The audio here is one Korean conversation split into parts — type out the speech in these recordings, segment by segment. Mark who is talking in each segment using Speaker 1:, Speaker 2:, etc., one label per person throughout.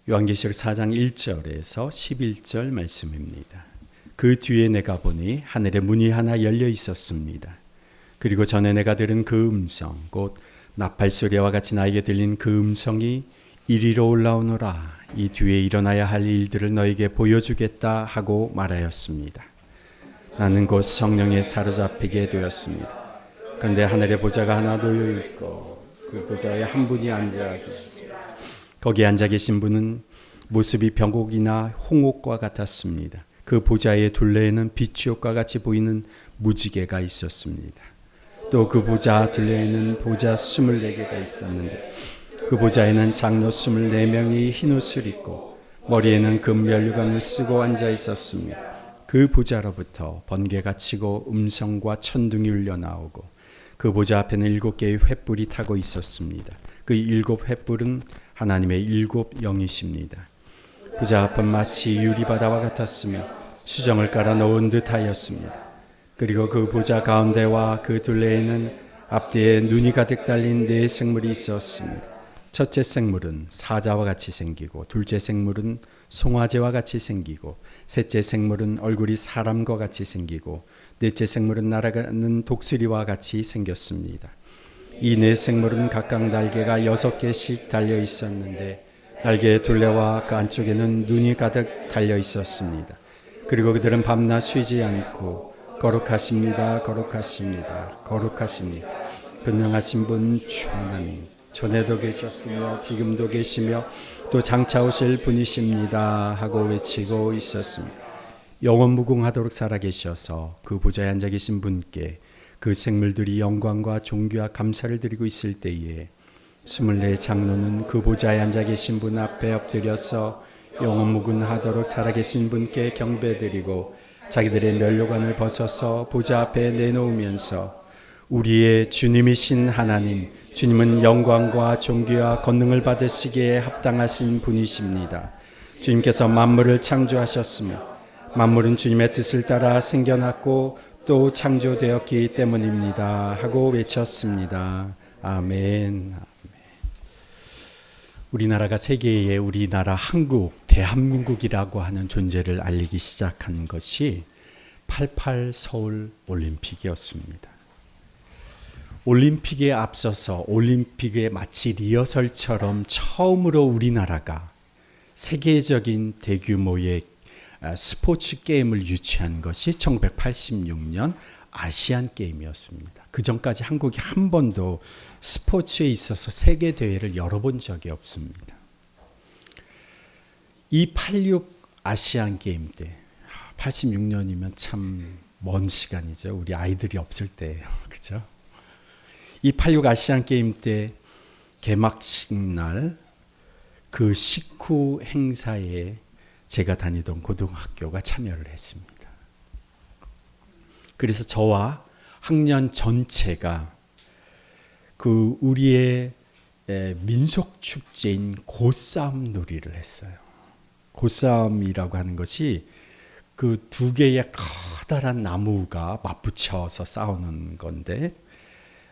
Speaker 1: 요한계시록 4장 1절에서 11절 말씀입니다. 그 뒤에 내가 보니 하늘에 문이 하나 열려 있었습니다. 그리고 전에 내가 들은 그 음성 곧 나팔소리와 같이 나에게 들린 그 음성이 이리로 올라오너라. 이 뒤에 일어나야 할 일들을 너에게 보여주겠다 하고 말하였습니다. 나는 곧 성령에 사로잡히게 되었습니다. 그런데 하늘에 보좌가 하나 놓여 있고 그 보좌에 한 분이 앉아 계셨습니다. 거기에 앉아 계신 분은 모습이 병옥이나 홍옥과 같았습니다. 그 보좌의 둘레에는 비추옥과 같이 보이는 무지개가 있었습니다. 또 그 보좌 둘레에는 보좌 24개가 있었는데 그 보좌에는 장로 24명이 흰옷을 입고 머리에는 금면류관을 쓰고 앉아 있었습니다. 그 보좌로부터 번개가 치고 음성과 천둥이 울려 나오고 그 보좌 앞에는 7개의 횃불이 타고 있었습니다. 그 7 횃불은 하나님의 7 영이십니다. 보좌 앞은 마치 유리바다와 같았으며 수정을 깔아 놓은 듯하였습니다. 그리고 그 보좌 가운데와 그 둘레에는 앞뒤에 눈이 가득 달린 4 생물이 있었습니다. 첫째 생물은 사자와 같이 생기고 둘째 생물은 송아지와 같이 생기고 셋째 생물은 얼굴이 사람과 같이 생기고 넷째 생물은 날아가는 독수리와 같이 생겼습니다. 이 4 생물은 각각 날개가 6개씩 달려 있었는데 날개의 둘레와 그 안쪽에는 눈이 가득 달려 있었습니다. 그리고 그들은 밤낮 쉬지 않고 거룩하십니다. 거룩하십니다. 거룩하십니다. 분명하신 분 주 하나님 전에도 계셨으며 지금도 계시며 또 장차 오실 분이십니다 하고 외치고 있었습니다. 영원무궁하도록 살아계셔서 그 보좌에 앉아 계신 분께 그 생물들이 영광과 존귀와 감사를 드리고 있을 때에 24 장로는 그 보좌에 앉아 계신 분 앞에 엎드려서 영원무궁하도록 살아계신 분께 경배드리고 자기들의 면류관을 벗어서 보좌 앞에 내놓으면서 우리의 주님이신 하나님, 주님은 영광과 존귀와 권능을 받으시기에 합당하신 분이십니다. 주님께서 만물을 창조하셨으며 만물은 주님의 뜻을 따라 생겨났고 또 창조되었기 때문입니다 하고 외쳤습니다. 아멘. 우리나라가 세계에 우리나라 한국, 대한민국이라고 하는 존재를 알리기 시작한 것이 88 서울 올림픽이었습니다. 올림픽에 앞서서 올림픽의 마치 리허설처럼 처음으로 우리나라가 세계적인 대규모의 스포츠 게임을 유치한 것이 1986년 아시안 게임이었습니다. 그 전까지 한국이 한 번도 스포츠에 있어서 세계 대회를 열어본 적이 없습니다. 이 86 아시안 게임 때 86년이면 참 먼 시간이죠. 우리 아이들이 없을 때예요. 그죠? 이 86 아시안 게임 때 개막식 날 그 식후 행사에 제가 다니던 고등학교가 참여를 했습니다. 그래서 저와 학년 전체가 그 우리의 민속 축제인 고싸움 놀이를 했어요. 고싸움이라고 하는 것이 그 2개의 커다란 나무가 맞붙여서 싸우는 건데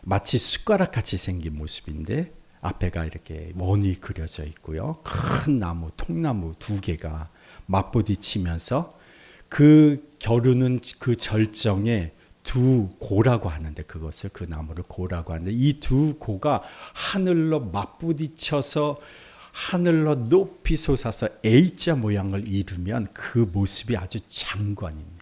Speaker 1: 마치 숟가락 같이 생긴 모습인데 앞에가 이렇게 원이 그려져 있고요. 큰 나무, 통나무 2개가 맞부딪히면서 그 겨루는 그 절정에 2 고라고 하는데 그것을 그 나무를 고라고 하는데 이 2 고가 하늘로 맞부딪혀서 하늘로 높이 솟아서 A자 모양을 이루면 그 모습이 아주 장관입니다.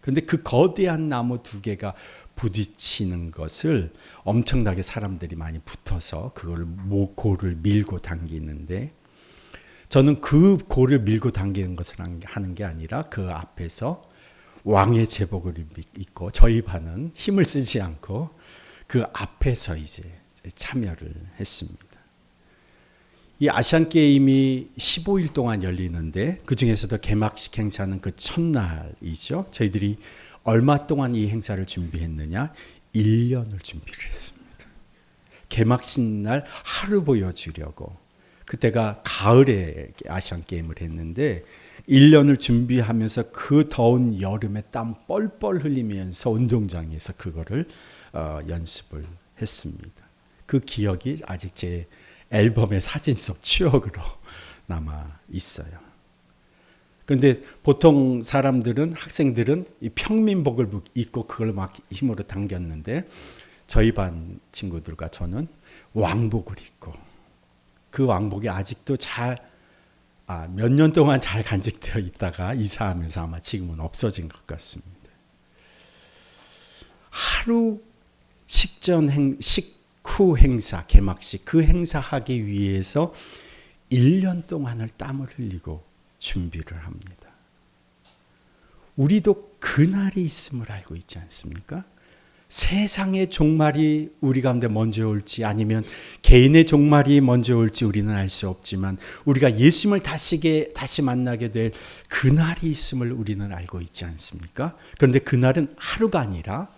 Speaker 1: 그런데 그 거대한 나무 2개가 부딪히는 것을 엄청나게 사람들이 많이 붙어서 그걸 고를 밀고 당기는데 저는 그 고를 밀고 당기는 것을 하는 게 아니라 그 앞에서 왕의 제복을 입고 저희 반은 힘을 쓰지 않고 그 앞에서 이제 참여를 했습니다. 이 아시안 게임이 15일 동안 열리는데 그 중에서도 개막식 행사는 그 첫날이죠. 저희들이 얼마 동안 이 행사를 준비했느냐? 1년을 준비를 했습니다. 개막식 날 하루 보여주려고. 그때가 가을에 아시안 게임을 했는데 1년을 준비하면서 그 더운 여름에 땀 뻘뻘 흘리면서 운동장에서 그거를 연습을 했습니다. 그 기억이 아직 제 앨범의 사진 속 추억으로 남아 있어요. 그런데 보통 사람들은, 학생들은 이 평민복을 입고 그걸 막 힘으로 당겼는데, 저희 반 친구들과 저는 왕복을 입고, 그 왕복이 아직도 몇 년 동안 잘 간직되어 있다가 이사하면서 아마 지금은 없어진 것 같습니다. 하루 식후 행사, 개막식, 그 행사하기 위해서 1년 동안을 땀을 흘리고 준비를 합니다. 우리도 그날이 있음을 알고 있지 않습니까? 세상의 종말이 우리 가운데 먼저 올지 아니면 개인의 종말이 먼저 올지 우리는 알 수 없지만, 우리가 예수님을 다시 만나게 될 그날이 있음을 우리는 알고 있지 않습니까? 그런데 그날은 하루가 아니라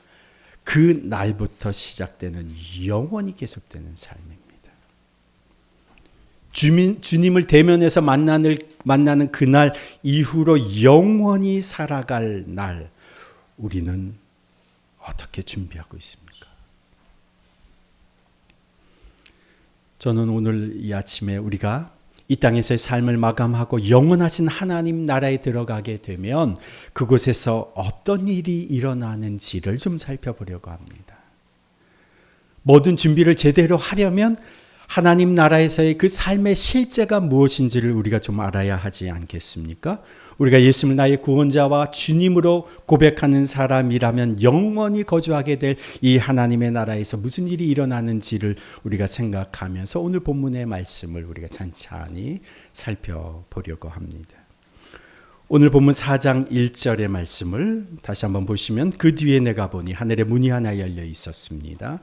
Speaker 1: 그 날부터 시작되는 영원히 계속되는 삶입니다. 주님을 대면해서 만나는 그날 이후로 영원히 살아갈 날, 우리는 어떻게 준비하고 있습니까? 저는 오늘 이 아침에 우리가 이 땅에서의 삶을 마감하고 영원하신 하나님 나라에 들어가게 되면 그곳에서 어떤 일이 일어나는지를 좀 살펴보려고 합니다. 모든 준비를 제대로 하려면 하나님 나라에서의 그 삶의 실제가 무엇인지를 우리가 좀 알아야 하지 않겠습니까? 우리가 예수님을 나의 구원자와 주님으로 고백하는 사람이라면 영원히 거주하게 될 이 하나님의 나라에서 무슨 일이 일어나는지를 우리가 생각하면서 오늘 본문의 말씀을 우리가 찬찬히 살펴보려고 합니다. 오늘 본문 4장 1절의 말씀을 다시 한번 보시면, 그 뒤에 내가 보니 하늘에 문이 하나 열려 있었습니다.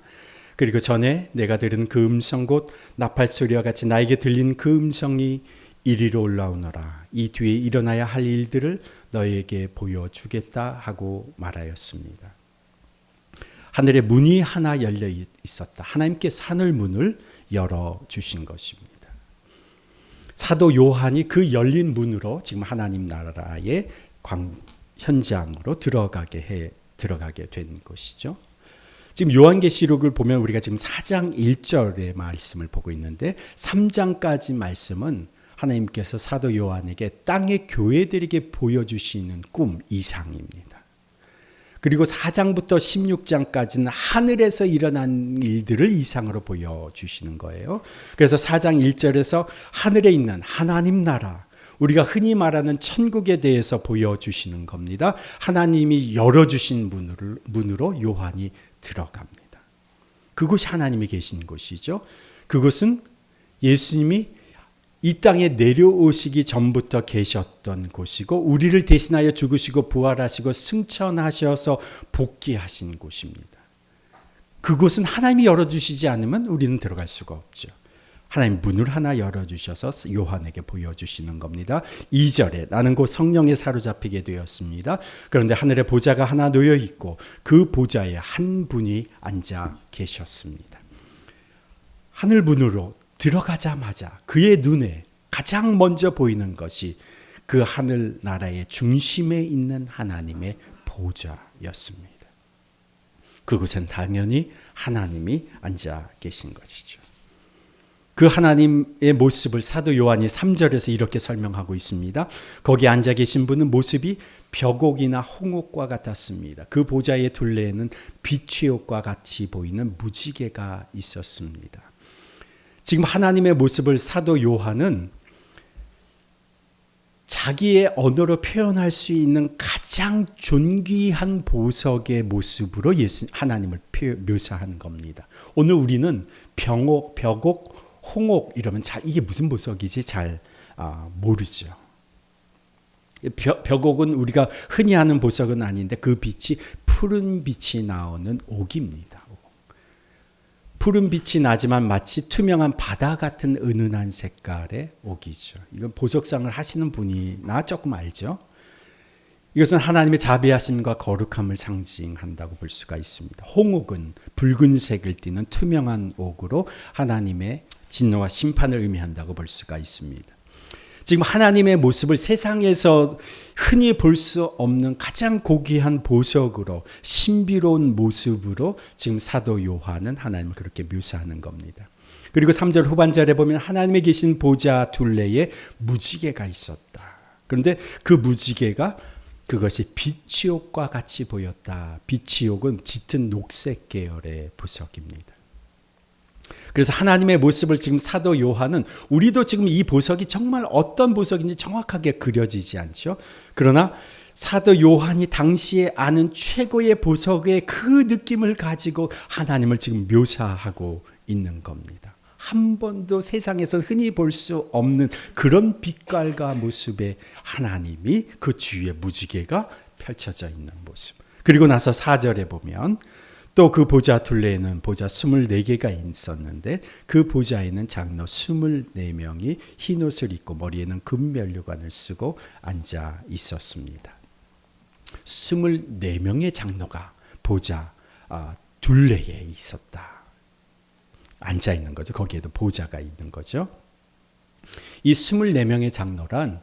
Speaker 1: 그리고 전에 내가 들은 그 음성 곧 나팔 소리와 같이 나에게 들린 그 음성이 이리로 올라오너라. 이 뒤에 일어나야 할 일들을 너에게 보여주겠다 하고 말하였습니다. 하늘에 문이 하나 열려 있었다. 하나님께서 하늘 문을 열어주신 것입니다. 사도 요한이 그 열린 문으로 지금 하나님 나라의 현장으로 들어가게 된 것이죠. 지금 요한계시록을 보면 우리가 지금 4장 1절의 말씀을 보고 있는데, 3장까지 말씀은 하나님께서 사도 요한에게 땅의 교회들에게 보여주시는 꿈, 이상입니다. 그리고 4장부터 16장까지는 하늘에서 일어난 일들을 이상으로 보여주시는 거예요. 그래서 4장 1절에서 하늘에 있는 하나님 나라, 우리가 흔히 말하는 천국에 대해서 보여주시는 겁니다. 하나님이 열어주신 문으로 요한이 들어갑니다. 그곳이 하나님이 계신 곳이죠. 그곳은 예수님이 이 땅에 내려오시기 전부터 계셨던 곳이고, 우리를 대신하여 죽으시고 부활하시고 승천하셔서 복귀하신 곳입니다. 그곳은 하나님이 열어주시지 않으면 우리는 들어갈 수가 없죠. 하나님 문을 하나 열어주셔서 요한에게 보여주시는 겁니다. 2절에 나는 곧 성령에 사로잡히게 되었습니다. 그런데 하늘에 보좌가 하나 놓여 있고 그 보좌에 한 분이 앉아 계셨습니다. 하늘 문으로 들어가자마자 그의 눈에 가장 먼저 보이는 것이 그 하늘 나라의 중심에 있는 하나님의 보좌였습니다. 그곳엔 당연히 하나님이 앉아 계신 것이죠. 그 하나님의 모습을 사도 요한이 3절에서 이렇게 설명하고 있습니다. 거기 앉아 계신 분은 모습이 벽옥이나 홍옥과 같았습니다. 그 보좌의 둘레에는 빛의 옷과 같이 보이는 무지개가 있었습니다. 지금 하나님의 모습을 사도 요한은 자기의 언어로 표현할 수 있는 가장 존귀한 보석의 모습으로 하나님을 묘사하는 겁니다. 오늘 우리는 벽옥, 홍옥 이러면 이게 무슨 보석이지 잘 모르죠. 벽옥은 우리가 흔히 아는 보석은 아닌데 그 빛이 푸른 빛이 나오는 옥입니다. 푸른 빛이 나지만 마치 투명한 바다 같은 은은한 색깔의 옥이죠. 이건 보석상을 하시는 분이나 조금 알죠. 이것은 하나님의 자비하심과 거룩함을 상징한다고 볼 수가 있습니다. 홍옥은 붉은색을 띠는 투명한 옥으로 하나님의 진노와 심판을 의미한다고 볼 수가 있습니다. 지금 하나님의 모습을 세상에서 흔히 볼 수 없는 가장 고귀한 보석으로 신비로운 모습으로 지금 사도 요한은 하나님을 그렇게 묘사하는 겁니다. 그리고 3절 후반절에 보면 하나님의 계신 보좌 둘레에 무지개가 있었다. 그런데 그 무지개가 그것이 비치옥과 같이 보였다. 비치옥은 짙은 녹색 계열의 보석입니다. 그래서 하나님의 모습을 지금 사도 요한은 우리도 지금 이 보석이 정말 어떤 보석인지 정확하게 그려지지 않죠. 그러나 사도 요한이 당시에 아는 최고의 보석의 그 느낌을 가지고 하나님을 지금 묘사하고 있는 겁니다. 한 번도 세상에서 흔히 볼 수 없는 그런 빛깔과 모습의 하나님이 그 주위에 무지개가 펼쳐져 있는 모습. 그리고 나서 4절에 보면 또 그 보좌 둘레에는 보좌 24개가 있었는데 그 보좌에는 장로 24명이 흰 옷을 입고 머리에는 금면류관을 쓰고 앉아 있었습니다. 24명의 장로가 보좌 둘레에 있었다. 앉아 있는 거죠. 거기에도 보좌가 있는 거죠. 이 24명의 장로란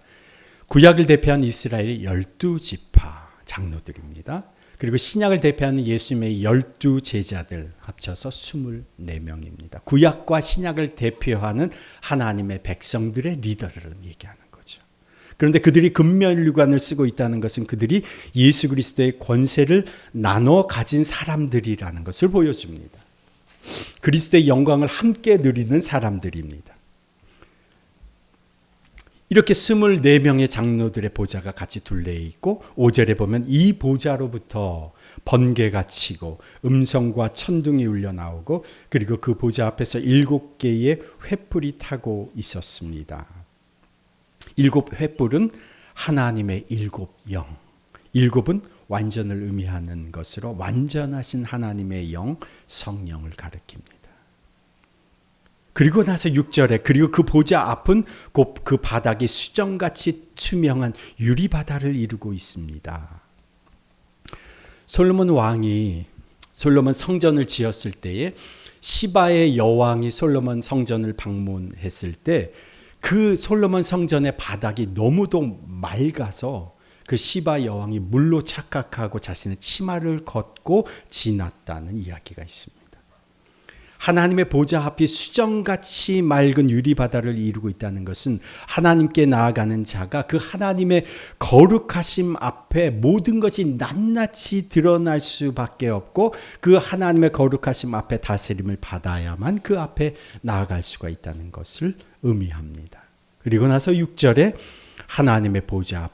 Speaker 1: 구약을 대표한 이스라엘의 12지파 장로들입니다. 그리고 신약을 대표하는 예수님의 12제자들 합쳐서 24명입니다. 구약과 신약을 대표하는 하나님의 백성들의 리더를 얘기하는 거죠. 그런데 그들이 금면류관을 쓰고 있다는 것은 그들이 예수 그리스도의 권세를 나눠 가진 사람들이라는 것을 보여줍니다. 그리스도의 영광을 함께 누리는 사람들입니다. 이렇게 24명의 장로들의 보좌가 같이 둘레 있고 5절에 보면 이 보좌로부터 번개가 치고 음성과 천둥이 울려 나오고 그리고 그 보좌 앞에서 7개의 횃불이 타고 있었습니다. 7 횃불은 하나님의 7 영. 7은 완전을 의미하는 것으로 완전하신 하나님의 영, 성령을 가리킵니다. 그리고 나서 6절에 그리고 그 보좌 앞은 곧 그 바닥이 수정같이 투명한 유리바다를 이루고 있습니다. 솔로몬 성전을 지었을 때에 시바의 여왕이 솔로몬 성전을 방문했을 때 그 솔로몬 성전의 바닥이 너무도 맑아서 그 시바 여왕이 물로 착각하고 자신의 치마를 걷고 지났다는 이야기가 있습니다. 하나님의 보좌 앞이 수정같이 맑은 유리바다를 이루고 있다는 것은 하나님께 나아가는 자가 그 하나님의 거룩하심 앞에 모든 것이 낱낱이 드러날 수밖에 없고 그 하나님의 거룩하심 앞에 다스림을 받아야만 그 앞에 나아갈 수가 있다는 것을 의미합니다. 그리고 나서 6절에 하나님의 보좌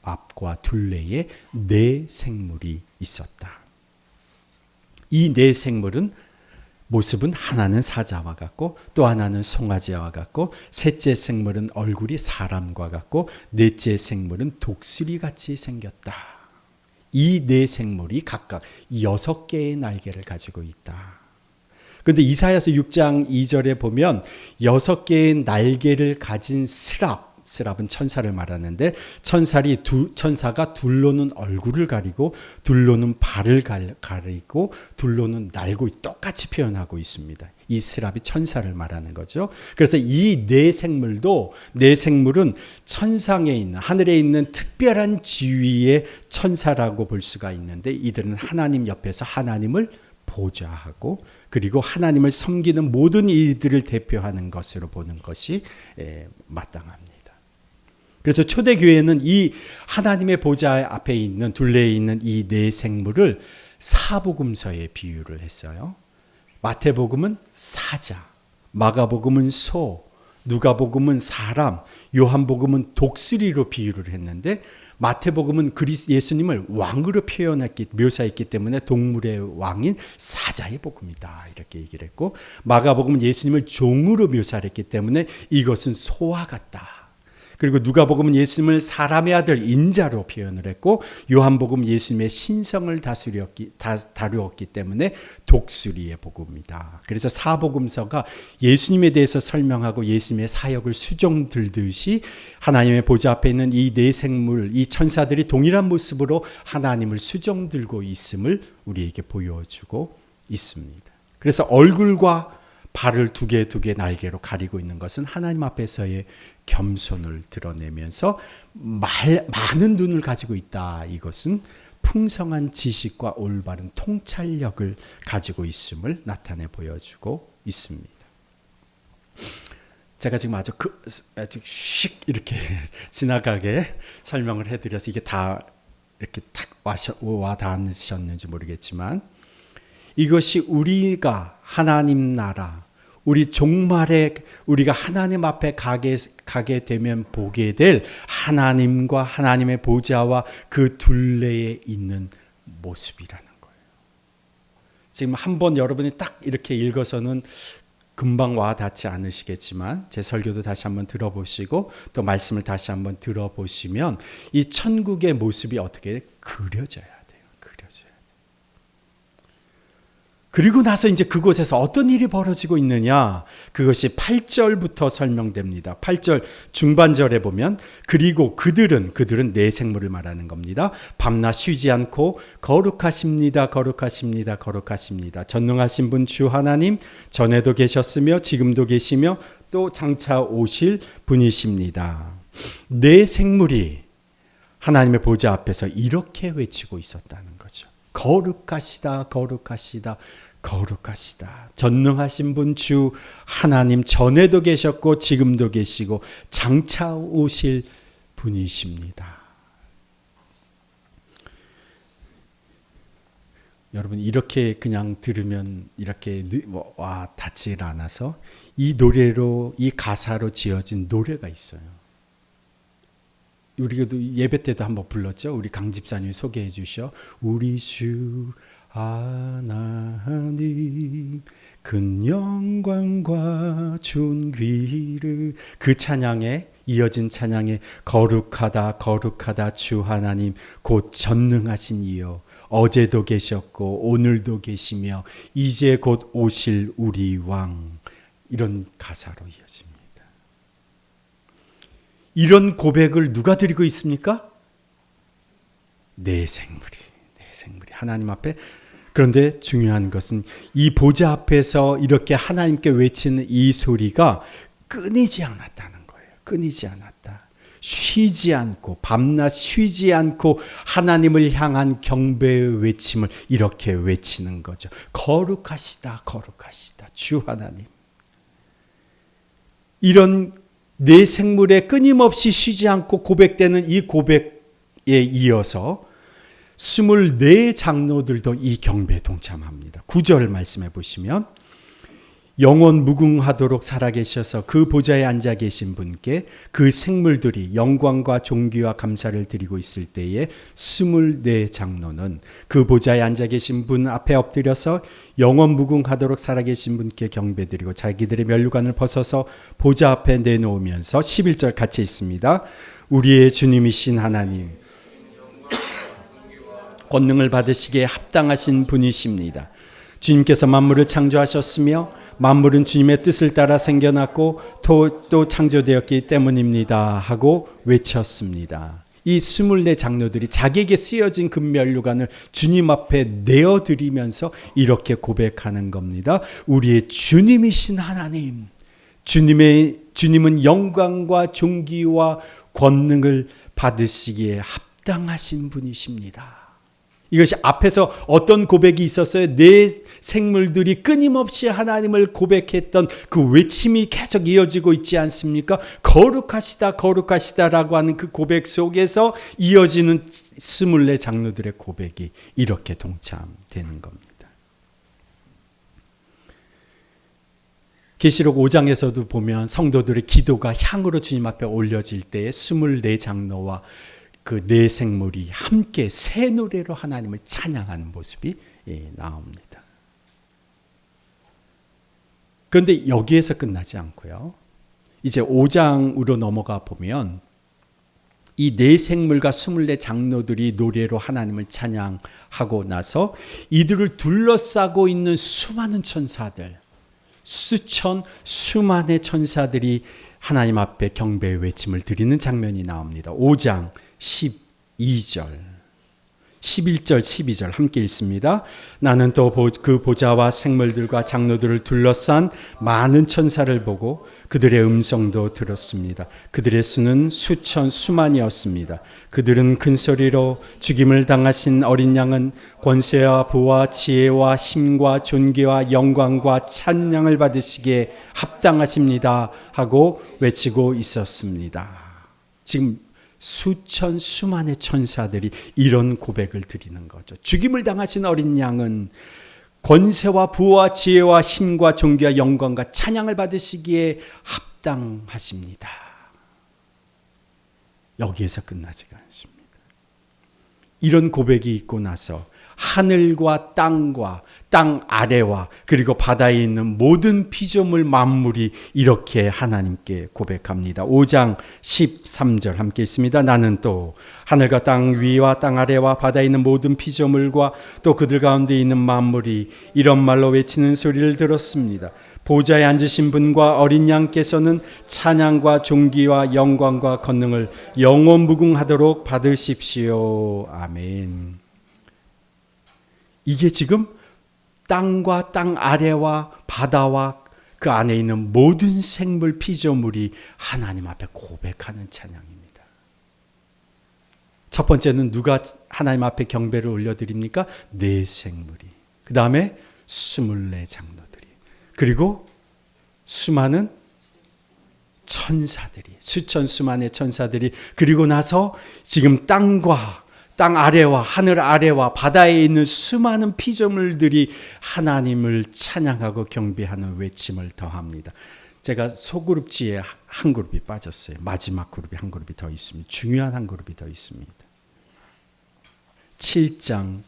Speaker 1: 앞과 둘레에 4 생물이 있었다. 이 4 생물은 모습은 하나는 사자와 같고 또 하나는 송아지와 같고 셋째 생물은 얼굴이 사람과 같고 넷째 생물은 독수리같이 생겼다. 이 4 생물이 각각 6개의 날개를 가지고 있다. 그런데 이사야서 6장 2절에 보면 6개의 날개를 가진 스랍은 천사를 말하는데 천사가 둘로는 얼굴을 가리고 둘로는 발을 가리고 둘로는 날고 똑같이 표현하고 있습니다. 이 스랍이 천사를 말하는 거죠. 그래서 이 4 생물은 천상에 있는 하늘에 있는 특별한 지위의 천사라고 볼 수가 있는데 이들은 하나님 옆에서 하나님을 보좌하고 그리고 하나님을 섬기는 모든 이들을 대표하는 것으로 보는 것이 마땅합니다. 그래서 초대교회는 이 하나님의 보좌 앞에 있는 둘레에 있는 이 4 생물을 사복음서에 비유를 했어요. 마태복음은 사자, 마가복음은 소, 누가복음은 사람, 요한복음은 독수리로 비유를 했는데 마태복음은 예수님을 왕으로 묘사했기 때문에 동물의 왕인 사자의 복음이다 이렇게 얘기를 했고 마가복음은 예수님을 종으로 묘사를 했기 때문에 이것은 소와 같다. 그리고 누가복음은 예수님을 사람의 아들 인자로 표현을 했고 요한복음 예수님의 신성을 다루었기 때문에 독수리의 복음이다. 그래서 사복음서가 예수님에 대해서 설명하고 예수님의 사역을 수종들듯이 하나님의 보좌 앞에 있는 이 4 생물, 이 천사들이 동일한 모습으로 하나님을 수종들고 있음을 우리에게 보여주고 있습니다. 그래서 얼굴과 발을 두 개 날개로 가리고 있는 것은 하나님 앞에서의 겸손을 드러내면서 많은 눈을 가지고 있다. 이것은 풍성한 지식과 올바른 통찰력을 가지고 있음을 나타내 보여주고 있습니다. 제가 지금 아주 씩 이렇게 지나가게 설명을 해드려서 이게 다 이렇게 탁 와 닿으셨는지 모르겠지만, 이것이 우리가 하나님 나라, 우리 종말에 우리가 하나님 앞에 가게 되면 보게 될 하나님과 하나님의 보좌와 그 둘레에 있는 모습이라는 거예요. 지금 한번 여러분이 딱 이렇게 읽어서는 금방 와 닿지 않으시겠지만, 제 설교도 다시 한번 들어보시고 또 말씀을 다시 한번 들어보시면 이 천국의 모습이 어떻게 그려져야 돼요. 그려져야 돼요. 그리고 나서 이제 그곳에서 어떤 일이 벌어지고 있느냐, 그것이 8절부터 설명됩니다. 8절 중반절에 보면, 그리고 그들은 내 생물을 말하는 겁니다. 밤낮 쉬지 않고 거룩하십니다. 거룩하십니다. 거룩하십니다. 전능하신 분 주 하나님, 전에도 계셨으며 지금도 계시며 또 장차 오실 분이십니다. 내 생물이 하나님의 보좌 앞에서 이렇게 외치고 있었다는 거죠. 거룩하시다, 거룩하시다, 거룩하시다. 전능하신 분 주 하나님, 전에도 계셨고 지금도 계시고 장차 오실 분이십니다. 여러분, 이렇게 그냥 들으면 이렇게 와 닿지 않아서 이 노래로, 이 가사로 지어진 노래가 있어요. 우리도 예배 때도 한번 불렀죠. 우리 강 집사님이 소개해 주셔. 우리 주 하나님 큰 영광과 존귀를, 그 찬양에 이어진 찬양에 거룩하다 거룩하다 주 하나님 곧 전능하신 이여, 어제도 계셨고 오늘도 계시며 이제 곧 오실 우리 왕, 이런 가사로 이어집니다. 이런 고백을 누가 드리고 있습니까? 내 생물이 하나님 앞에. 그런데 중요한 것은 이 보좌 앞에서 이렇게 하나님께 외치는 이 소리가 끊이지 않았다는 거예요. 끊이지 않았다. 쉬지 않고, 밤낮 쉬지 않고 하나님을 향한 경배의 외침을 이렇게 외치는 거죠. 거룩하시다, 거룩하시다, 주 하나님. 이런 내 생물에 끊임없이 쉬지 않고 고백되는 이 고백에 이어서 24 장로들도 이 경배에 동참합니다. 9절 말씀해 보시면, 영원 무궁하도록 살아계셔서 그 보좌에 앉아 계신 분께 그 생물들이 영광과 존귀와 감사를 드리고 있을 때에 24 장로는 그 보좌에 앉아 계신 분 앞에 엎드려서 영원 무궁하도록 살아계신 분께 경배드리고 자기들의 면류관을 벗어서 보좌 앞에 내놓으면서 11절 같이 있습니다. 우리의 주님이신 하나님, 권능을 받으시기에 합당하신 분이십니다. 주님께서 만물을 창조하셨으며 만물은 주님의 뜻을 따라 생겨났고 또 창조되었기 때문입니다 하고 외쳤습니다. 이 24 장로들이 자기에게 쓰여진 금면류관을 주님 앞에 내어드리면서 이렇게 고백하는 겁니다. 우리의 주님이신 하나님, 주님은 영광과 존귀와 권능을 받으시기에 합당하신 분이십니다. 이것이 앞에서 어떤 고백이 있었어요? 내 생물들이 끊임없이 하나님을 고백했던 그 외침이 계속 이어지고 있지 않습니까? 거룩하시다 거룩하시다라고 하는 그 고백 속에서 이어지는 24 장로들의 고백이 이렇게 동참되는 겁니다. 계시록 5장에서도 보면 성도들의 기도가 향으로 주님 앞에 올려질 때에 24 장로와 그 네 생물이 함께 새 노래로 하나님을 찬양하는 모습이 나옵니다. 그런데 여기에서 끝나지 않고요. 이제 5장으로 넘어가 보면 이 네 생물과 24 장로들이 노래로 하나님을 찬양하고 나서 이들을 둘러싸고 있는 수많은 천사들, 수만의 천사들이 하나님 앞에 경배의 외침을 드리는 장면이 나옵니다. 5장 12절 11절 12절 함께 읽습니다. 나는 또 그 보좌와 생물들과 장로들을 둘러싼 많은 천사를 보고 그들의 음성도 들었습니다. 그들의 수는 수만이었습니다. 그들은 큰 소리로 죽임을 당하신 어린 양은 권세와 부와 지혜와 힘과 존귀와 영광과 찬양을 받으시기에 합당하십니다 하고 외치고 있었습니다. 지금 수만의 천사들이 이런 고백을 드리는 거죠. 죽임을 당하신 어린 양은 권세와 부와 지혜와 힘과 존귀와 영광과 찬양을 받으시기에 합당하십니다. 여기에서 끝나지가 않습니다. 이런 고백이 있고 나서 하늘과 땅 아래와 그리고 바다에 있는 모든 피조물 만물이 이렇게 하나님께 고백합니다. 5장 13절 함께 있습니다. 나는 또 하늘과 땅 위와 땅 아래와 바다에 있는 모든 피조물과 또 그들 가운데 있는 만물이 이런 말로 외치는 소리를 들었습니다. 보좌에 앉으신 분과 어린 양께서는 찬양과 존귀와 영광과 권능을 영원 무궁하도록 받으십시오. 아멘. 이게 지금 땅과 땅 아래와 바다와 그 안에 있는 모든 생물 피조물이 하나님 앞에 고백하는 찬양입니다. 첫 번째는 누가 하나님 앞에 경배를 올려드립니까? 네 생물이. 그 다음에 24장로들이. 그리고 수많은 천사들이, 수만의 천사들이. 그리고 나서 지금 땅 아래와 하늘 아래와 바다에 있는 수많은 피조물들이 하나님을 찬양하고 경배하는 외침을 더합니다. 제가 소그룹지에 한 그룹이 빠졌어요. 마지막 그룹이 한 그룹이 더 있습니다. 중요한 한 그룹이 더 있습니다. 7장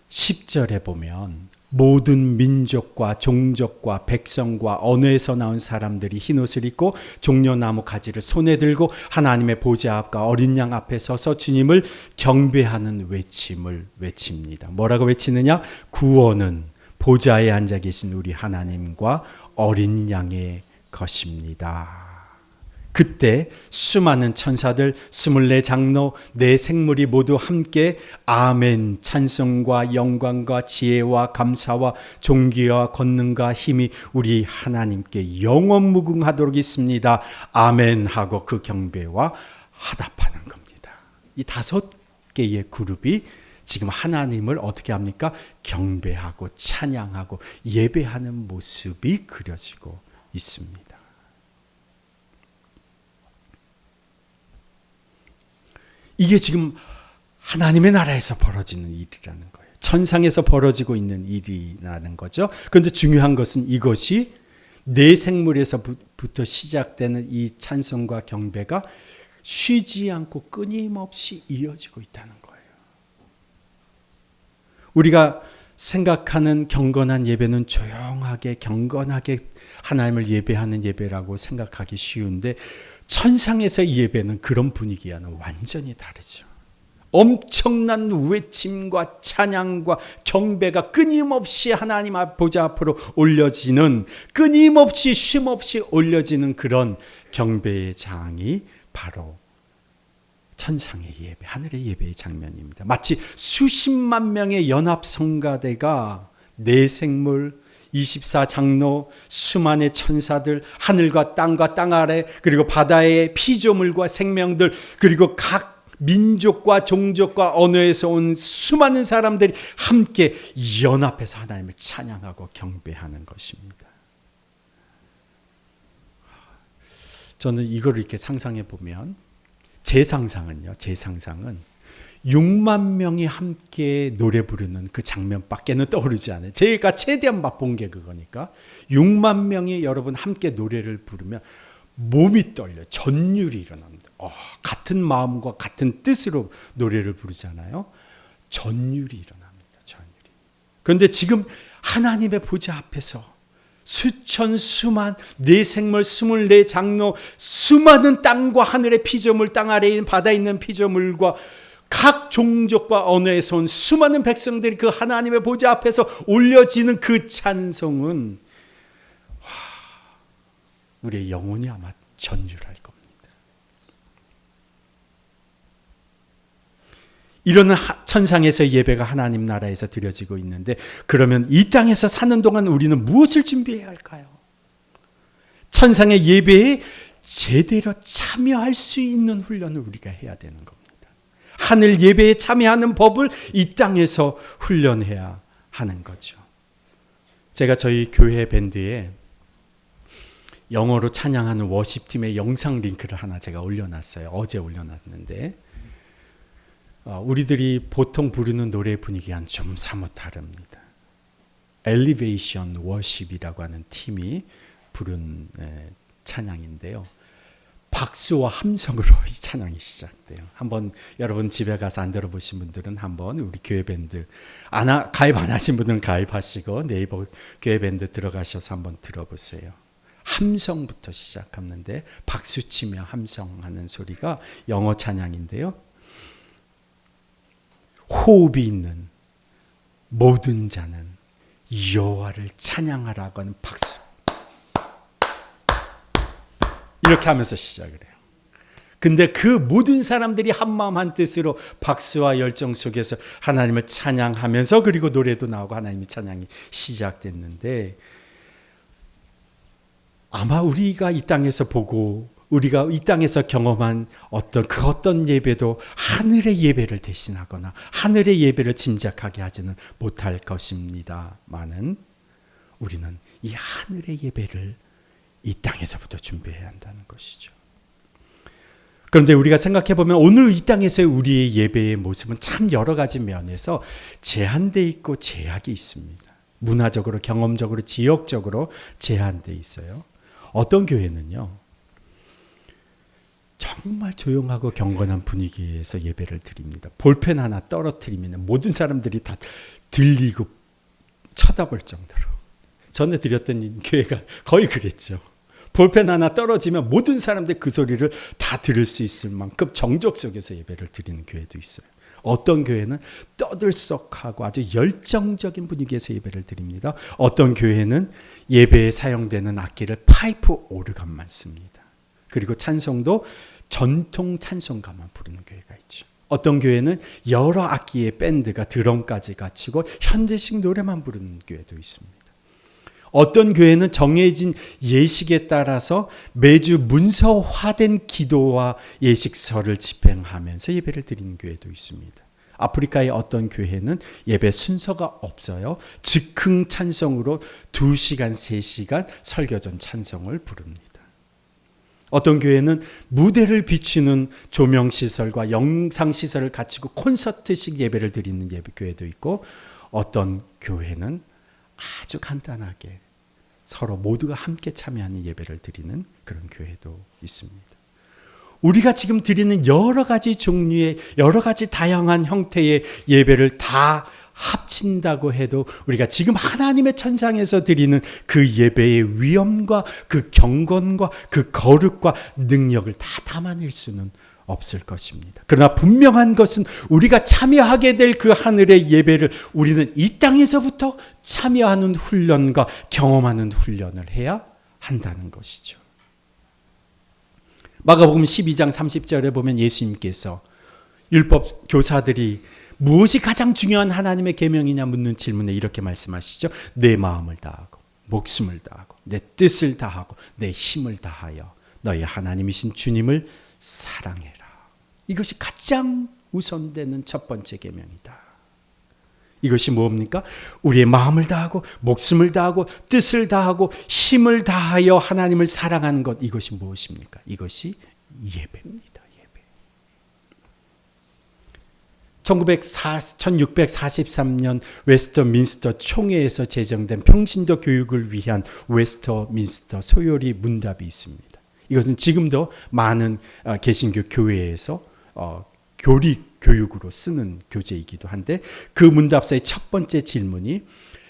Speaker 1: 10절에 보면 모든 민족과 종족과 백성과 언어에서 나온 사람들이 흰옷을 입고 종려나무 가지를 손에 들고 하나님의 보좌 앞과 어린 양 앞에 서서 주님을 경배하는 외침을 외칩니다. 뭐라고 외치느냐? 구원은 보좌에 앉아 계신 우리 하나님과 어린 양의 것입니다. 그때 수많은 천사들 24장로 네 생물이 모두 함께 아멘 찬송과 영광과 지혜와 감사와 존귀와 권능과 힘이 우리 하나님께 영원 무궁하도록 있습니다. 아멘 하고 그 경배와 화답하는 겁니다. 이 5개의 그룹이 지금 하나님을 어떻게 합니까? 경배하고 찬양하고 예배하는 모습이 그려지고 있습니다. 이게 지금 하나님의 나라에서 벌어지는 일이라는 거예요. 천상에서 벌어지고 있는 일이라는 거죠. 그런데 중요한 것은 이것이 네 생물에서부터 시작되는 이 찬송과 경배가 쉬지 않고 끊임없이 이어지고 있다는 거예요. 우리가 생각하는 경건한 예배는 조용하게 경건하게 하나님을 예배하는 예배라고 생각하기 쉬운데 천상에서의 예배는 그런 분위기와는 완전히 다르죠. 엄청난 외침과 찬양과 경배가 끊임없이 하나님 보좌 앞으로 올려지는, 끊임없이 쉼없이 올려지는 그런 경배의 장이 바로 천상의 예배, 하늘의 예배의 장면입니다. 마치 수십만 명의 연합 성가대가 네 생물, 24장로, 수많은 천사들, 하늘과 땅 아래, 그리고 바다의 피조물과 생명들, 그리고 각 민족과 종족과 언어에서 온 수많은 사람들이 함께 연합해서 하나님을 찬양하고 경배하는 것입니다. 저는 이걸 이렇게 상상해 보면 제 상상은 6만 명이 함께 노래 부르는 그 장면밖에는 떠오르지 않아요. 제가 최대한 맛본 게 그거니까 6만 명이 여러분 함께 노래를 부르면 몸이 떨려요. 전율이 일어납니다. 같은 마음과 같은 뜻으로 노래를 부르잖아요. 전율이 일어납니다. 전율이. 그런데 지금 하나님의 보좌 앞에서 수천 수만 네 생물 24장로 수많은 땅과 하늘의 피조물, 땅 아래에 있는 바다에 있는 피조물과 각 종족과 언어에서 온 수많은 백성들이 그 하나님의 보좌 앞에서 올려지는 그 찬송은 우리의 영혼이 아마 전율할 겁니다. 이런 천상에서 예배가 하나님 나라에서 드려지고 있는데, 그러면 이 땅에서 사는 동안 우리는 무엇을 준비해야 할까요? 천상의 예배에 제대로 참여할 수 있는 훈련을 우리가 해야 되는 겁니다. 하늘 예배에 참여하는 법을 이 땅에서 훈련해야 하는 거죠. 제가 저희 교회 밴드에 영어로 찬양하는 워십팀의 영상 링크를 하나 제가 올려놨어요. 어제 올려놨는데, 우리들이 보통 부르는 노래 분위기와는 좀 사뭇 다릅니다. 엘리베이션 워십이라고 하는 팀이 부른 찬양인데요. 박수와 함성으로 이 찬양이 시작돼요. 한번 여러분 집에 가서 안 들어보신 분들은 한번 우리 교회 밴드, 가입 안 하신 분들은 가입하시고 네이버 교회 밴드 들어가셔서 한번 들어보세요. 함성부터 시작하는데, 박수치며 함성하는 소리가 영어 찬양인데요. 호흡이 있는 모든 자는 여호와를 찬양하라고 하는 박수, 이렇게 하면서 시작을 해요. 근데 그 모든 사람들이 한마음 한뜻으로 박수와 열정 속에서 하나님을 찬양하면서, 그리고 노래도 나오고 하나님의 찬양이 시작됐는데, 아마 우리가 이 땅에서 보고 우리가 이 땅에서 경험한 어떤 예배도 하늘의 예배를 대신하거나 하늘의 예배를 짐작하게 하지는 못할 것입니다만은, 우리는 이 하늘의 예배를 이 땅에서부터 준비해야 한다는 것이죠. 그런데 우리가 생각해 보면 오늘 이 땅에서의 우리의 예배의 모습은 참 여러 가지 면에서 제한되어 있고 제약이 있습니다. 문화적으로, 경험적으로, 지역적으로 제한되어 있어요. 어떤 교회는요, 정말 조용하고 경건한 분위기에서 예배를 드립니다. 볼펜 하나 떨어뜨리면 모든 사람들이 다 들리고 쳐다볼 정도로. 전에 드렸던 교회가 거의 그랬죠. 볼펜 하나 떨어지면 모든 사람들 그 소리를 다 들을 수 있을 만큼 정적 속에서 예배를 드리는 교회도 있어요. 어떤 교회는 떠들썩하고 아주 열정적인 분위기에서 예배를 드립니다. 어떤 교회는 예배에 사용되는 악기를 파이프 오르간만 씁니다. 그리고 찬송도 전통 찬송가만 부르는 교회가 있죠. 어떤 교회는 여러 악기의 밴드가 드럼까지 갖추고 현대식 노래만 부르는 교회도 있습니다. 어떤 교회는 정해진 예식에 따라서 매주 문서화된 기도와 예식서를 집행하면서 예배를 드리는 교회도 있습니다. 아프리카의 어떤 교회는 예배 순서가 없어요. 즉흥 찬송으로 2시간, 3시간 설교전 찬송을 부릅니다. 어떤 교회는 무대를 비추는 조명시설과 영상시설을 갖추고 콘서트식 예배를 드리는 교회도 있고, 어떤 교회는 아주 간단하게 서로 모두가 함께 참여하는 예배를 드리는 그런 교회도 있습니다. 우리가 지금 드리는 여러 가지 종류의, 여러 가지 다양한 형태의 예배를 다 합친다고 해도 우리가 지금 하나님의 천상에서 드리는 그 예배의 위엄과 그 경건과 그 거룩과 능력을 다 담아낼 수는 없을 것입니다. 그러나 분명한 것은 우리가 참여하게 될 그 하늘의 예배를 우리는 이 땅에서부터 참여하는 훈련과 경험하는 훈련을 해야 한다는 것이죠. 마가복음 12장 30절에 보면 예수님께서 율법 교사들이 무엇이 가장 중요한 하나님의 계명이냐 묻는 질문에 이렇게 말씀하시죠. 내 마음을 다하고 목숨을 다하고 내 뜻을 다하고 내 힘을 다하여 너희 하나님이신 주님을 사랑해라. 이것이 가장 우선되는 첫 번째 계명이다. 이것이 뭡니까? 우리의 마음을 다하고 목숨을 다하고 뜻을 다하고 힘을 다하여 하나님을 사랑하는 것, 이것이 무엇입니까? 이것이 예배입니다. 1643년 웨스터민스터 총회에서 제정된 평신도 교육을 위한 웨스터민스터 소요리 문답이 있습니다. 이것은 지금도 많은 개신교 교회에서 교리 교육으로 쓰는 교재이기도 한데, 그 문답서의 첫 번째 질문이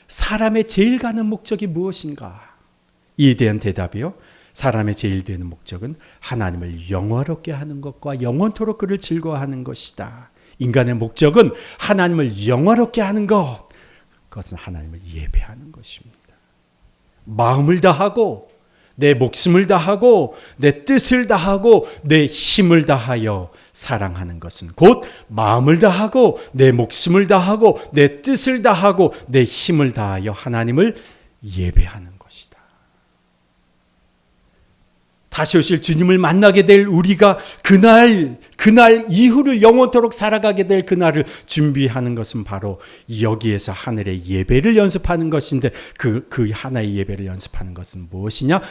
Speaker 1: 사람의 제일 가는 목적이 무엇인가? 이에 대한 대답이요, 사람의 제일 되는 목적은 하나님을 영화롭게 하는 것과 영원토록 그를 즐거워하는 것이다. 인간의 목적은 하나님을 영화롭게 하는 것, 그것은 하나님을 예배하는 것입니다. 마음을 다하고 내 목숨을 다하고 내 뜻을 다하고 내 힘을 다하여 사랑하는 것은 곧 마음을 다하고 내 목숨을 다하고 내 뜻을 다하고 내 힘을 다하여 하나님을 예배하는 것이다. 다시 오실 주님을 만나게 될 우리가 그날 이후를 영원토록 살아가게 될 그날을 준비하는 것은 바로 여기에서 하늘의 예배를 연습하는 것인데 그 하나의 예배를 연습하는 것은 무엇이냐?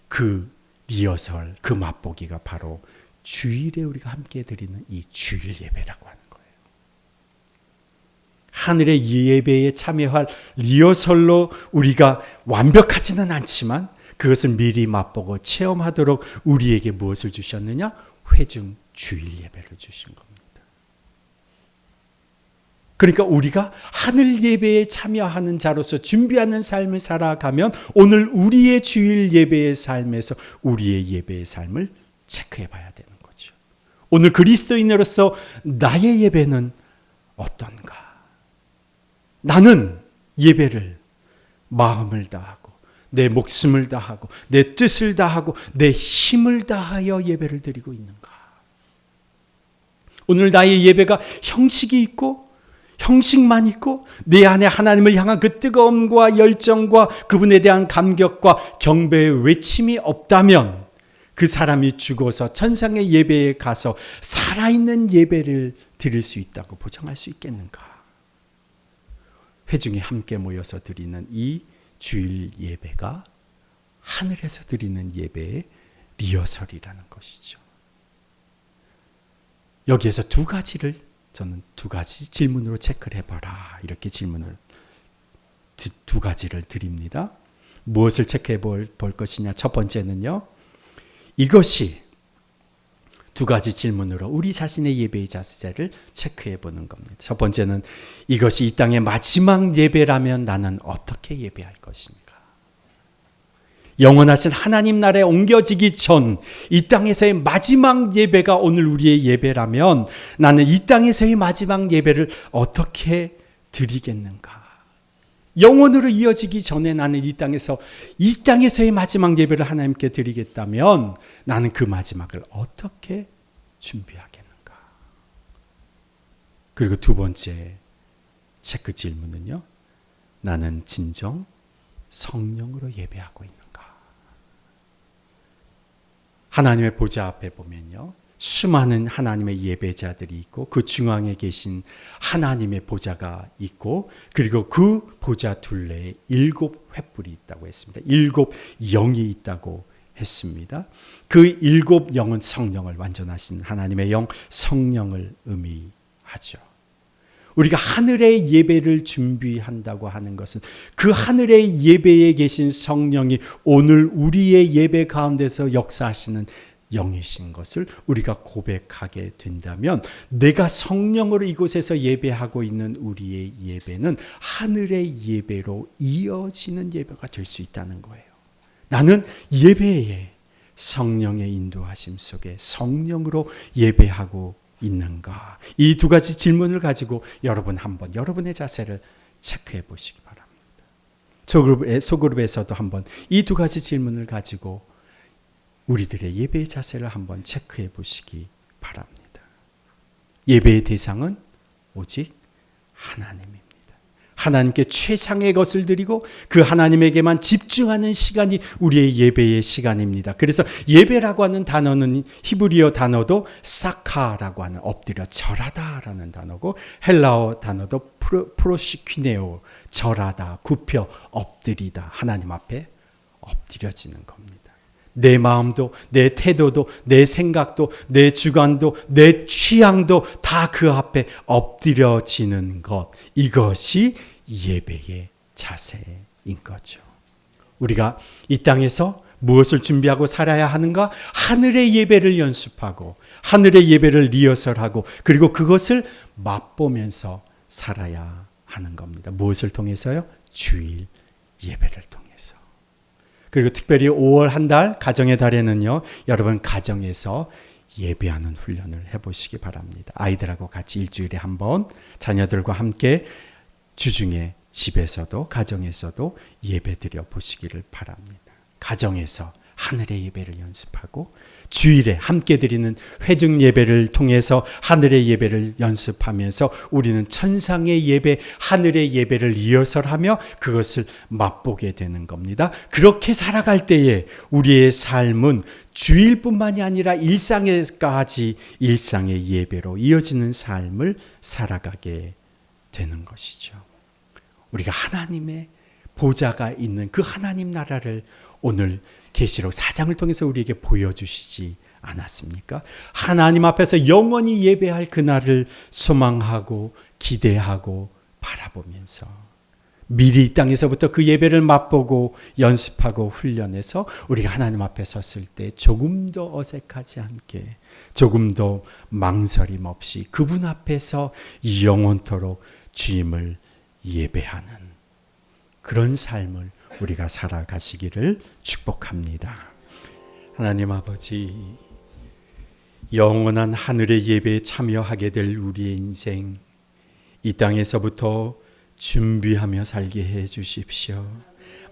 Speaker 1: 그 리허설, 그 맛보기가 바로 주일에 우리가 함께 드리는 이 주일 예배라고 하는 거예요. 하늘의 예배에 참여할 리허설로 우리가 완벽하지는 않지만 그것을 미리 맛보고 체험하도록 우리에게 무엇을 주셨느냐? 회중 주일 예배를 주신 겁니다. 그러니까 우리가 하늘 예배에 참여하는 자로서 준비하는 삶을 살아가면 오늘 우리의 주일 예배의 삶에서 우리의 예배의 삶을 체크해 봐야 되는 거죠. 오늘 그리스도인으로서 나의 예배는 어떤가? 나는 예배를 마음을 다하고 내 목숨을 다하고 내 뜻을 다하고 내 힘을 다하여 예배를 드리고 있는가? 오늘 나의 예배가 형식이 있고 형식만 있고 내 안에 하나님을 향한 그 뜨거움과 열정과 그분에 대한 감격과 경배의 외침이 없다면 그 사람이 죽어서 천상의 예배에 가서 살아있는 예배를 드릴 수 있다고 보장할 수 있겠는가? 회중이 함께 모여서 드리는 이 주일 예배가 하늘에서 드리는 예배의 리허설이라는 것이죠. 여기에서 저는 두 가지 질문으로 체크를 해봐라. 이렇게 질문을 두 가지를 드립니다. 무엇을 체크해 볼 것이냐? 첫 번째는요. 이것이 두 가지 질문으로 우리 자신의 예배의 자세를 체크해 보는 겁니다. 첫 번째는 이것이 이 땅의 마지막 예배라면 나는 어떻게 예배할 것인가? 영원하신 하나님 나라에 옮겨지기 전 이 땅에서의 마지막 예배가 오늘 우리의 예배라면 나는 이 땅에서의 마지막 예배를 어떻게 드리겠는가? 영원으로 이어지기 전에 나는 이 땅에서의 마지막 예배를 하나님께 드리겠다면 나는 그 마지막을 어떻게 준비하겠는가? 그리고 두 번째 체크 질문은요. 나는 진정 성령으로 예배하고 있는가? 하나님의 보좌 앞에 보면요. 수많은 하나님의 예배자들이 있고 그 중앙에 계신 하나님의 보좌가 있고 그리고 그 보좌 둘레에 7 횃불이 있다고 했습니다. 7 영이 있다고 했습니다. 그 7 영은 성령을 완전하신 하나님의 영 성령을 의미하죠. 우리가 하늘의 예배를 준비한다고 하는 것은 그 하늘의 예배에 계신 성령이 오늘 우리의 예배 가운데서 역사하시는 영이신 것을 우리가 고백하게 된다면 내가 성령으로 이곳에서 예배하고 있는 우리의 예배는 하늘의 예배로 이어지는 예배가 될 수 있다는 거예요. 나는 예배에 성령의 인도하심 속에 성령으로 예배하고 있는가? 이 두 가지 질문을 가지고 여러분 한번 여러분의 자세를 체크해 보시기 바랍니다. 소그룹에서도 한번 이 두 가지 질문을 가지고 우리들의 예배의 자세를 한번 체크해 보시기 바랍니다. 예배의 대상은 오직 하나님입니다. 하나님께 최상의 것을 드리고 그 하나님에게만 집중하는 시간이 우리의 예배의 시간입니다. 그래서 예배라고 하는 단어는 히브리어 단어도 사카라고 하는 엎드려 절하다라는 단어고 헬라어 단어도 프로시퀴네오 절하다, 굽혀 엎드리다, 하나님 앞에 엎드려지는 겁니다. 내 마음도 내 태도도 내 생각도 내 주관도 내 취향도 다 그 앞에 엎드려지는 것, 이것이 예배의 자세인 거죠. 우리가 이 땅에서 무엇을 준비하고 살아야 하는가? 하늘의 예배를 연습하고 하늘의 예배를 리허설하고 그리고 그것을 맛보면서 살아야 하는 겁니다. 무엇을 통해서요? 주일 예배를 통해서. 그리고 특별히 5월 한 달 가정의 달에는요. 여러분 가정에서 예배하는 훈련을 해보시기 바랍니다. 아이들하고 같이 일주일에 한 번 자녀들과 함께 주중에 집에서도 가정에서도 예배 드려 보시기를 바랍니다. 가정에서 하늘의 예배를 연습하고 주일에 함께 드리는 회중 예배를 통해서 하늘의 예배를 연습하면서 우리는 천상의 예배, 하늘의 예배를 리허설하며 그것을 맛보게 되는 겁니다. 그렇게 살아갈 때에 우리의 삶은 주일뿐만이 아니라 일상에까지 일상의 예배로 이어지는 삶을 살아가게 되는 것이죠. 우리가 하나님의 보좌가 있는 그 하나님 나라를 오늘 계시록 4장을 통해서 우리에게 보여주시지 않았습니까? 하나님 앞에서 영원히 예배할 그날을 소망하고 기대하고 바라보면서 미리 이 땅에서부터 그 예배를 맛보고 연습하고 훈련해서 우리가 하나님 앞에 섰을 때 조금 더 어색하지 않게, 조금 더 망설임 없이 그분 앞에서 영원토록 주님을 예배하는 그런 삶을 우리가 살아가시기를 축복합니다. 하나님 아버지, 영원한 하늘의 예배에 참여하게 될 우리의 인생, 이 땅에서부터 준비하며 살게 해 주십시오.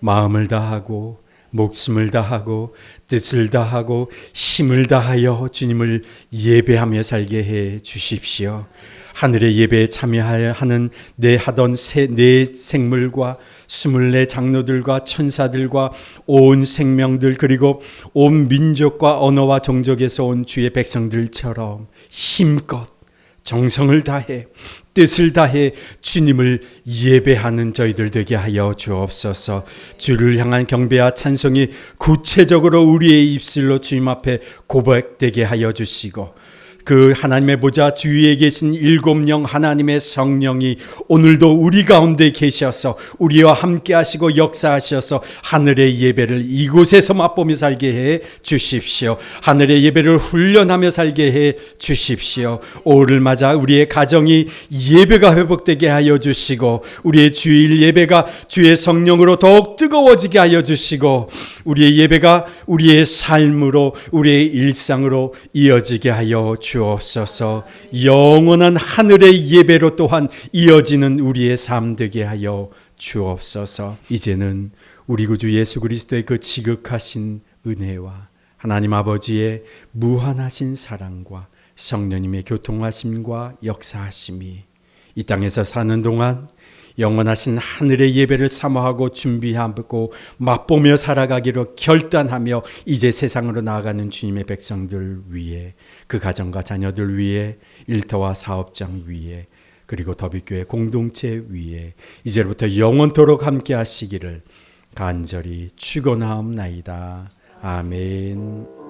Speaker 1: 마음을 다하고 목숨을 다하고 뜻을 다하고 힘을 다하여 주님을 예배하며 살게 해 주십시오. 하늘의 예배에 참여하는 내 생물과 24 장로들과 천사들과 온 생명들 그리고 온 민족과 언어와 종족에서 온 주의 백성들처럼 힘껏 정성을 다해 뜻을 다해 주님을 예배하는 저희들 되게 하여 주옵소서. 주를 향한 경배와 찬송이 구체적으로 우리의 입술로 주님 앞에 고백되게 하여 주시고 그 하나님의 보좌 주위에 계신 7명 하나님의 성령이 오늘도 우리 가운데 계셔서 우리와 함께 하시고 역사하셔서 하늘의 예배를 이곳에서 맛보며 살게 해 주십시오. 하늘의 예배를 훈련하며 살게 해 주십시오. 오후를 맞아 우리의 가정이 예배가 회복되게 하여 주시고 우리의 주일 예배가 주의 성령으로 더욱 뜨거워지게 하여 주시고 우리의 예배가 우리의 삶으로 우리의 일상으로 이어지게 하여 주옵소서. 영원한 하늘의 예배로 또한 이어지는 우리의 삶 되게 하여 주옵소서. 이제는 우리 구주 예수 그리스도의 그 지극하신 은혜와 하나님 아버지의 무한하신 사랑과 성령님의 교통하심과 역사하심이 이 땅에서 사는 동안 영원하신 하늘의 예배를 사모하고 준비하고 맛보며 살아가기로 결단하며 이제 세상으로 나아가는 주님의 백성들 위에, 그 가정과 자녀들 위에, 일터와 사업장 위에, 그리고 더비교회 공동체 위에 이제부터 영원토록 함께 하시기를 간절히 축원하옵나이다. 아멘.